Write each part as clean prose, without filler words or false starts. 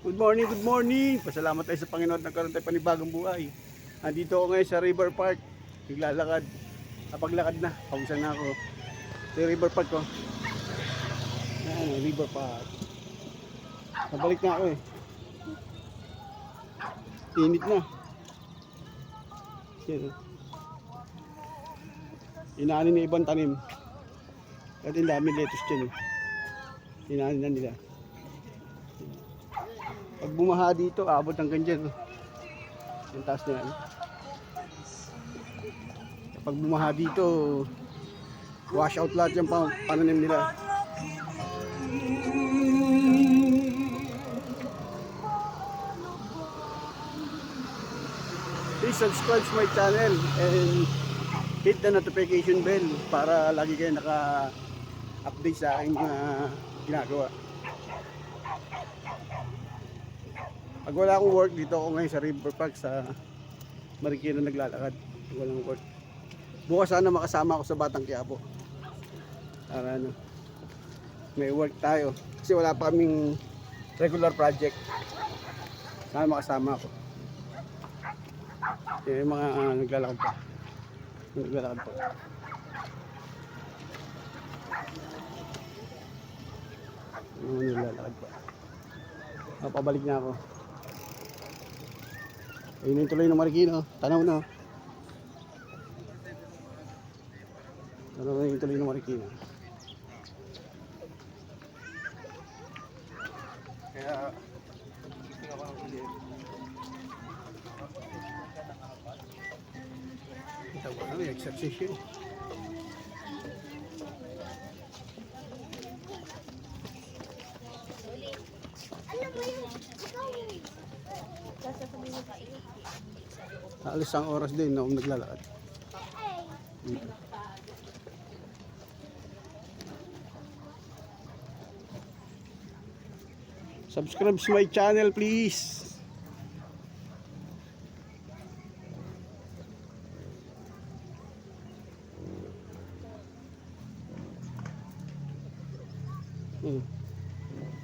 Good morning, good morning. Pasalamat tayo sa Panginoon at nagkaroon tayo panibagong buhay. Andito ako ngayon sa River Park. Naglalakad. Napaglakad na. Pawisan na ako. Ito yung River Park ko. Ayan, River Park. Nabalik na ako eh. Init na. Yan. Inaanin na ibang tanim. At yung dami lettuce dyan eh. Inaanin na nila. Pag bumaha dito, abot hanggang dyan. Yung taas na yan. Pag bumaha dito, wash out lahat yung pananim nila. Please subscribe to my channel and hit the notification bell para lagi kayo naka-update sa aking mga ginagawa. Pag wala akong work, dito ako ngayon sa River Park sa Marikina naglalakad. Walang work. Bukas sana makasama ako sa Batang Quiapo. Para ano, may work tayo. Kasi wala pa kaming regular project. Sana makasama ako. Yung mga naglalakad pa. Naglalakad pa. Naglalakad pa. Pabalik na ako. Ayun yung tuloy ng Marikina. Tanaw na. Tanaw na yung tuloy ng Marikina. Kaya tingnan ko ng ulit. Ito ko na yung exercise yun. Alis ang oras din na naglalakad. Dito. Subscribe to my channel please.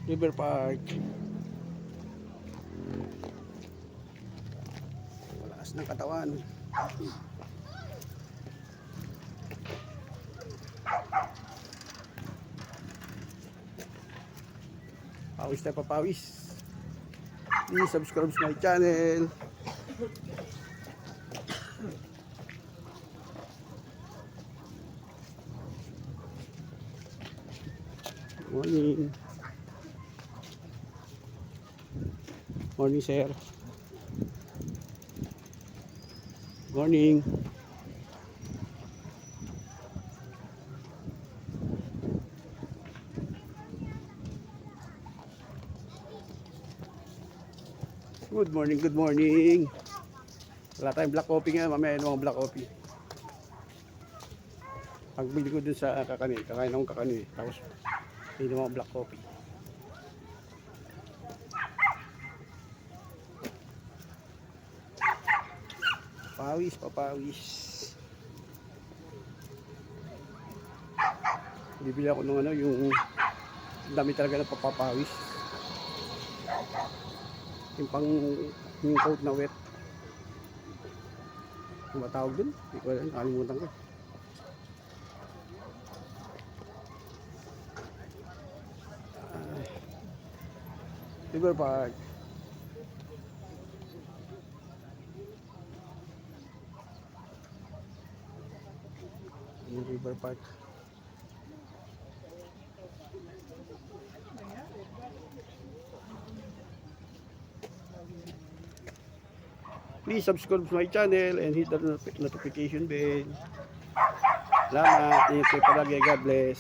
River Park. Walakas ng katawan. Pawis na papawis. Please subscribe to my channel. Morning. Morning, sir. Morning. Good morning, good morning. Wala tayong black coffee nga, mamaya yung mga black coffee. Pagbili ko dun sa kakani, kakain akong kakani. Tapos, yung mga black coffee. Papawis, papawis. Bibili ako ng ano, yung dami talaga ng papapawis. Yung coat na wet. Ano ba tawag dun? Hindi ko alam, nakalimutan ko. River Park. River Park. Please subscribe to my channel and hit the notification bell. Salamat. Thank you palagi. God bless.